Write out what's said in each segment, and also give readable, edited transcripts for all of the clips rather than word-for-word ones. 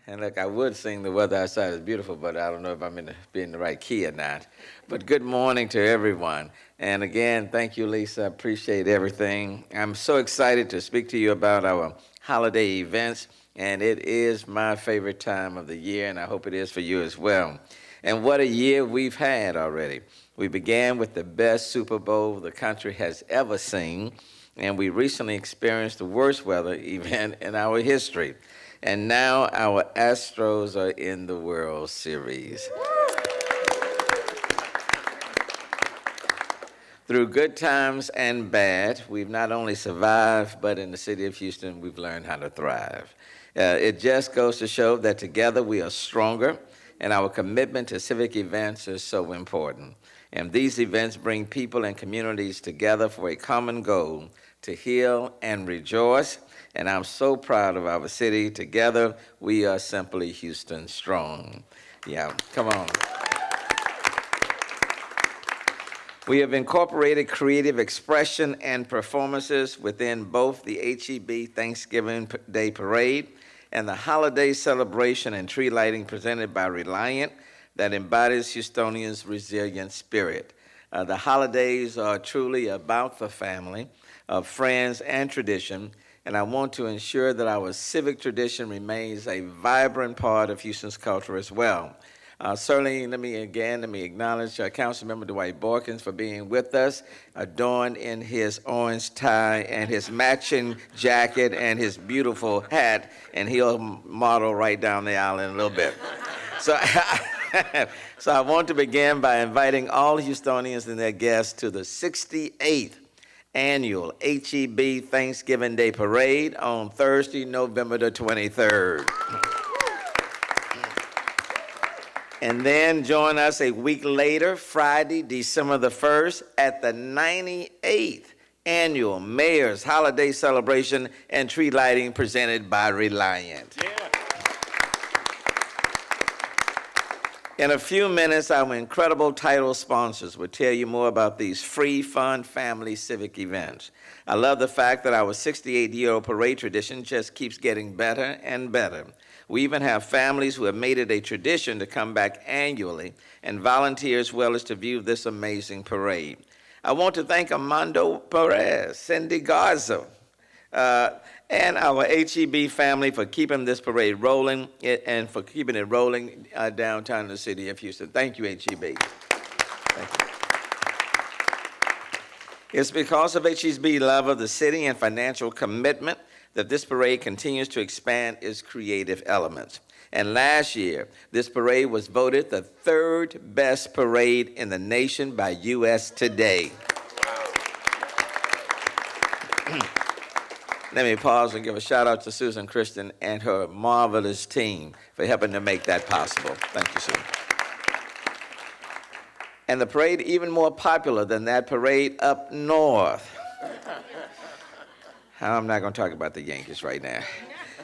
And look, I would sing "The Weather Outside is Beautiful," but I don't know if I'm be in the right key or not. But good morning to everyone. And again, thank you, Lisa. I appreciate everything. I'm so excited to speak to you about our holiday events, and it is my favorite time of the year, and I hope it is for you as well. And what a year we've had already. We began with the best Super Bowl the country has ever seen, and we recently experienced the worst weather event in our history. And now our Astros are in the World Series. Through good times and bad, we've not only survived, but in the city of Houston, we've learned how to thrive. It just goes to show that together we are stronger, and our commitment to civic events is so important. And these events bring people and communities together for a common goal to heal and rejoice. And I'm so proud of our city. Together, we are simply Houston strong. Yeah, come on. We have incorporated creative expression and performances within both the HEB Thanksgiving Day Parade and the holiday celebration and tree lighting presented by Reliant that embodies Houstonians' resilient spirit. The holidays are truly about the family, of friends, and tradition, and I want to ensure that our civic tradition remains a vibrant part of Houston's culture as well. Certainly, let me acknowledge Councilmember Dwight Borkins for being with us, adorned in his orange tie and his matching jacket and his beautiful hat, and he'll model right down the aisle in a little bit. So, so I want to begin by inviting all Houstonians and their guests to the 68th annual HEB Thanksgiving Day Parade on Thursday, November the 23rd. And then join us a week later, Friday, December the 1st, at the 98th annual Mayor's Holiday Celebration and Tree Lighting presented by Reliant. Yeah. In a few minutes, our incredible title sponsors will tell you more about these free, fun, family civic events. I love the fact that our 68-year-old parade tradition just keeps getting better and better. We even have families who have made it a tradition to come back annually and volunteer as well as to view this amazing parade. I want to thank Armando Perez, Cindy Garza, and our HEB family for keeping this parade rolling and for keeping it rolling downtown in the city of Houston. Thank you, HEB. Thank you. It's because of HEB's love of the city and financial commitment that this parade continues to expand its creative elements. And last year, this parade was voted the third best parade in the nation by U.S. Today. Let me pause and give a shout out to Susan Christian and her marvelous team for helping to make that possible. Thank you, Susan. And the parade even more popular than that parade up north. I'm not going to talk about the Yankees right now.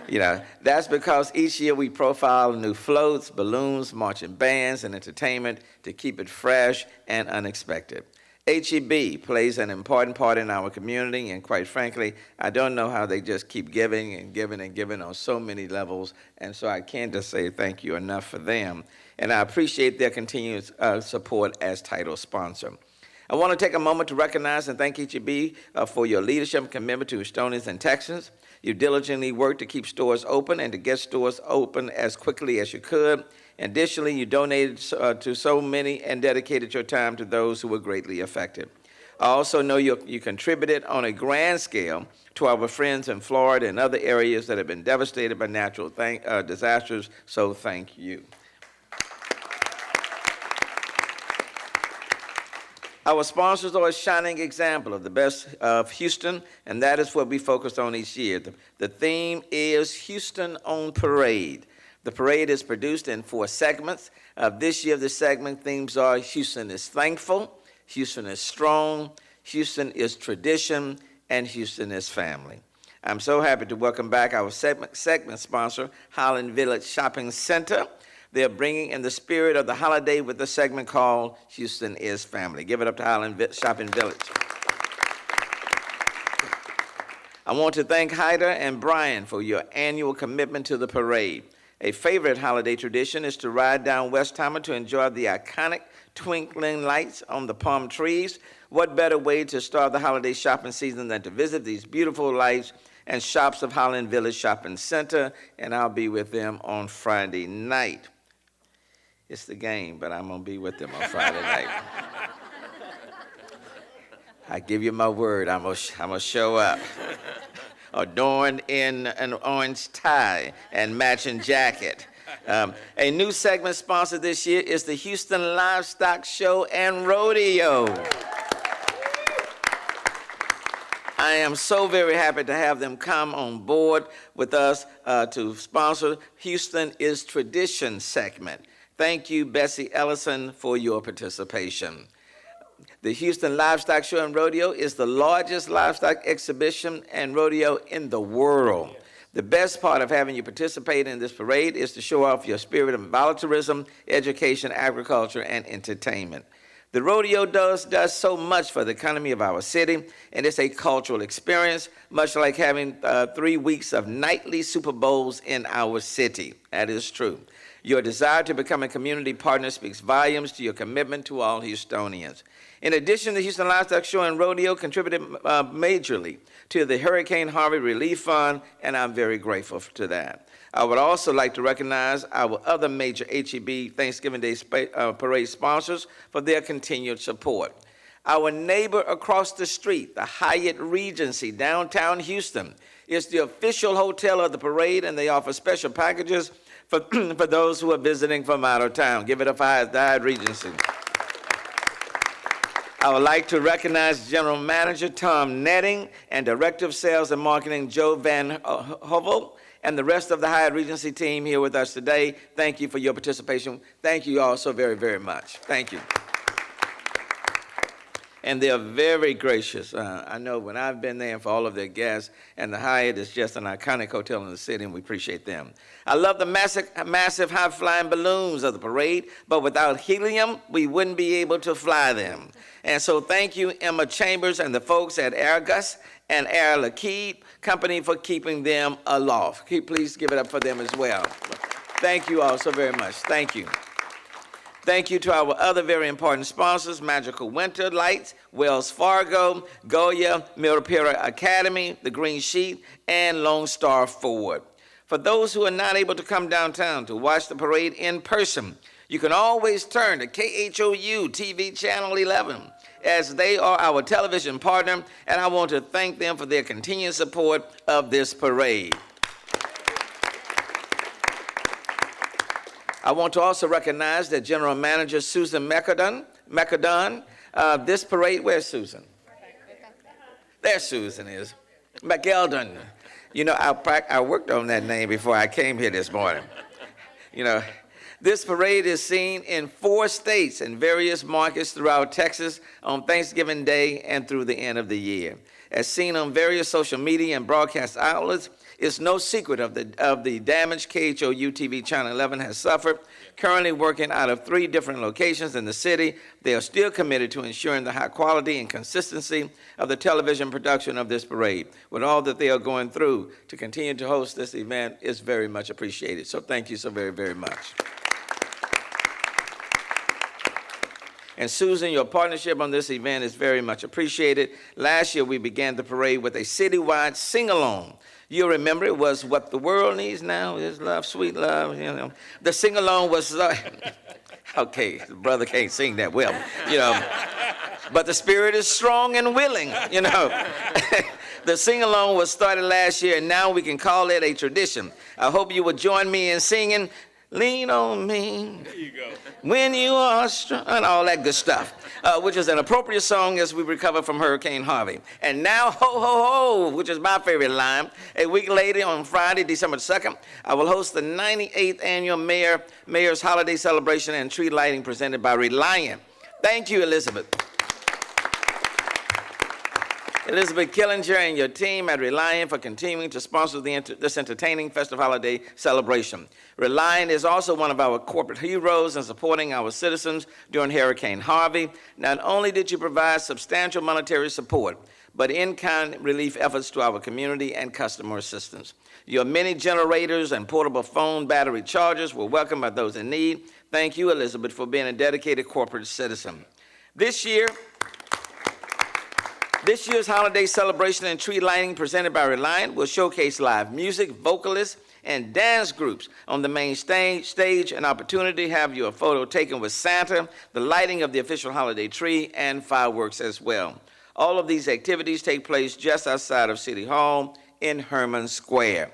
You know, that's because each year we profile new floats, balloons, marching bands, and entertainment to keep it fresh and unexpected. HEB plays an important part in our community, and quite frankly, I don't know how they just keep giving and giving and giving on so many levels, and so I can't just say thank you enough for them. And I appreciate their continued support as title sponsor. I want to take a moment to recognize and thank HEB for your leadership and commitment to Houstonians and Texans. You diligently worked to keep stores open and to get stores open as quickly as you could. Additionally, you donated to so many and dedicated your time to those who were greatly affected. I also know you contributed on a grand scale to our friends in Florida and other areas that have been devastated by natural disasters, so thank you. Our sponsors are a shining example of the best of Houston, and that is what we focus on each year. The theme is Houston on Parade. The parade is produced in 4 segments. This year, the segment themes are Houston is thankful, Houston is strong, Houston is tradition, and Houston is family. I'm so happy to welcome back our segment sponsor, Highland Village Shopping Center. They're bringing in the spirit of the holiday with a segment called Houston is Family. Give it up to Highland Shopping Village. I want to thank Hyder and Brian for your annual commitment to the parade. A favorite holiday tradition is to ride down Westheimer to enjoy the iconic twinkling lights on the palm trees. What better way to start the holiday shopping season than to visit these beautiful lights and shops of Holland Village Shopping Center, and I'll be with them on Friday night. It's the game, but I'm going to be with them on Friday night. I give you my word, I'm gonna show up. Adorned in an orange tie and matching jacket. A new segment sponsored this year is the Houston Livestock Show and Rodeo. I am so very happy to have them come on board with us to sponsor Houston is Tradition segment. Thank you, Bessie Ellison, for your participation. The Houston Livestock Show and Rodeo is the largest livestock exhibition and rodeo in the world. The best part of having you participate in this parade is to show off your spirit of volunteerism, education, agriculture, and entertainment. The rodeo does so much for the economy of our city, and it's a cultural experience, much like having 3 weeks of nightly Super Bowls in our city. That is true. Your desire to become a community partner speaks volumes to your commitment to all Houstonians. In addition, the Houston Livestock Show and Rodeo contributed majorly to the Hurricane Harvey Relief Fund, and I'm very grateful to that. I would also like to recognize our other major HEB Thanksgiving Day Parade sponsors for their continued support. Our neighbor across the street, the Hyatt Regency, downtown Houston, is the official hotel of the parade, and they offer special packages for those who are visiting from out of town. Give it up for the Hyatt Regency. I would like to recognize General Manager Tom Netting and Director of Sales and Marketing Joe Van Hovel and the rest of the Hyatt Regency team here with us today. Thank you for your participation. Thank you all so very, very much. Thank you. And they are very gracious. I know when I've been there for all of their guests, and the Hyatt is just an iconic hotel in the city, and we appreciate them. I love the massive high-flying balloons of the parade, but without helium, we wouldn't be able to fly them. And so thank you, Emma Chambers and the folks at Airgus and Air Liquide Company for keeping them aloft. Please give it up for them as well. Thank you all so very much. Thank you. Thank you to our other very important sponsors, Magical Winter Lights, Wells Fargo, Goya, Milpera Academy, The Green Sheet, and Lone Star Ford. For those who are not able to come downtown to watch the parade in person, you can always turn to KHOU TV Channel 11, as they are our television partner, and I want to thank them for their continued support of this parade. I want to also recognize that General Manager Susan McAdon. This parade, where's Susan? There Susan is. McEldon. You know, I worked on that name before I came here this morning. You know, this parade is seen in 4 states and various markets throughout Texas on Thanksgiving Day and through the end of the year. As seen on various social media and broadcast outlets, it's no secret of the damage KHOU TV Channel 11 has suffered. Currently working out of 3 different locations in the city, they are still committed to ensuring the high quality and consistency of the television production of this parade. With all that they are going through, to continue to host this event is very much appreciated. So thank you so very, very much. And Susan, your partnership on this event is very much appreciated. Last year, we began the parade with a citywide sing-along. You remember it was What the World Needs Now is Love, Sweet Love, you know. The sing-along was, okay, the brother can't sing that well, you know. But the spirit is strong and willing, you know. The sing-along was started last year, and now we can call it a tradition. I hope you will join me in singing, Lean on Me. There you go. When you are strong, and all that good stuff, which is an appropriate song as we recover from Hurricane Harvey. And now, ho, ho, ho, which is my favorite line. A week later, on Friday, December 2nd, I will host the 98th Annual Mayor's Holiday Celebration and Tree Lighting presented by Reliant. Thank you, Elizabeth. Elizabeth Killinger and your team at Reliant for continuing to sponsor this entertaining festive holiday celebration. Reliant is also one of our corporate heroes in supporting our citizens during Hurricane Harvey. Not only did you provide substantial monetary support, but in-kind relief efforts to our community and customer assistance. Your mini generators and portable phone battery chargers were welcomed by those in need. Thank you, Elizabeth, for being a dedicated corporate citizen. This year's holiday celebration and tree lighting presented by Reliant will showcase live music, vocalists, and dance groups on the main stage, an opportunity to have your photo taken with Santa, the lighting of the official holiday tree, and fireworks as well. All of these activities take place just outside of City Hall in Herman Square.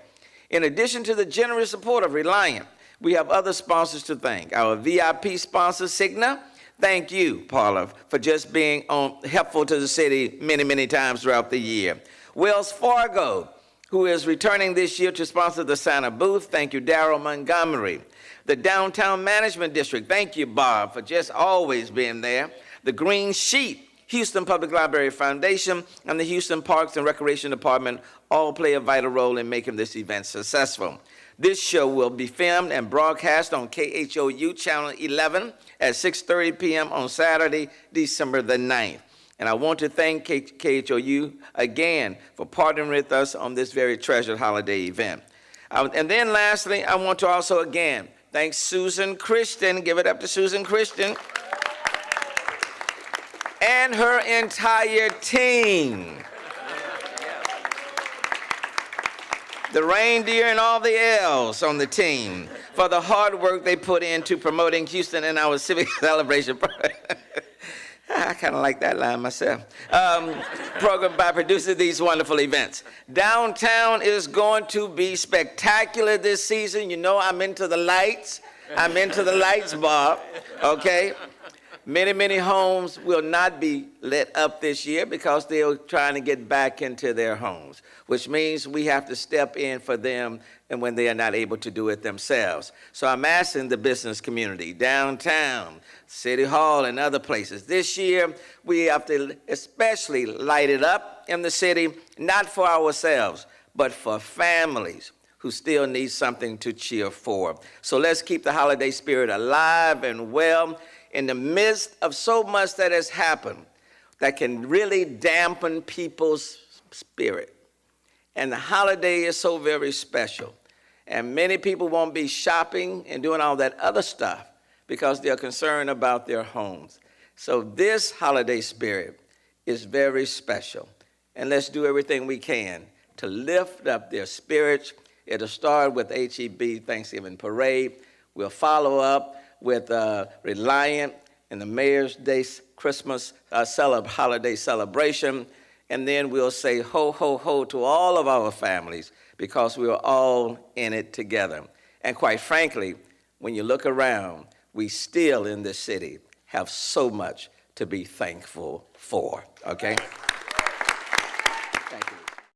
In addition to the generous support of Reliant, we have other sponsors to thank. Our VIP sponsor, Cigna. Thank you, Paula, for just being helpful to the city many, many times throughout the year. Wells Fargo, who is returning this year to sponsor the Santa booth. Thank you, Darrell Montgomery. The Downtown Management District, thank you, Bob, for just always being there. The Green Sheet, Houston Public Library Foundation, and the Houston Parks and Recreation Department all play a vital role in making this event successful. This show will be filmed and broadcast on KHOU Channel 11 at 6:30 p.m. on Saturday, December the 9th. And I want to thank KHOU again for partnering with us on this very treasured holiday event. And then lastly, I want to also again thank Susan Christian, give it up to Susan Christian, and her entire team. The reindeer and all the elves on the team for the hard work they put into promoting Houston and our civic celebration. I kind of like that line myself. Program by producing these wonderful events. Downtown is going to be spectacular this season. You know I'm into the lights. I'm into the lights, Bob, okay? Many, many homes will not be lit up this year because they're trying to get back into their homes, which means we have to step in for them and when they are not able to do it themselves. So I'm asking the business community, downtown, City Hall, and other places. This year, we have to especially light it up in the city, not for ourselves, but for families who still need something to cheer for. So let's keep the holiday spirit alive and well in the midst of so much that has happened that can really dampen people's spirit. And the holiday is so very special. And many people won't be shopping and doing all that other stuff because they're concerned about their homes. So this holiday spirit is very special. And let's do everything we can to lift up their spirits. It'll start with HEB Thanksgiving Parade. We'll follow up with Reliant and the Mayor's Day Christmas holiday celebration. And then we'll say ho, ho, ho to all of our families because we are all in it together. And quite frankly, when you look around, we still in this city have so much to be thankful for, okay?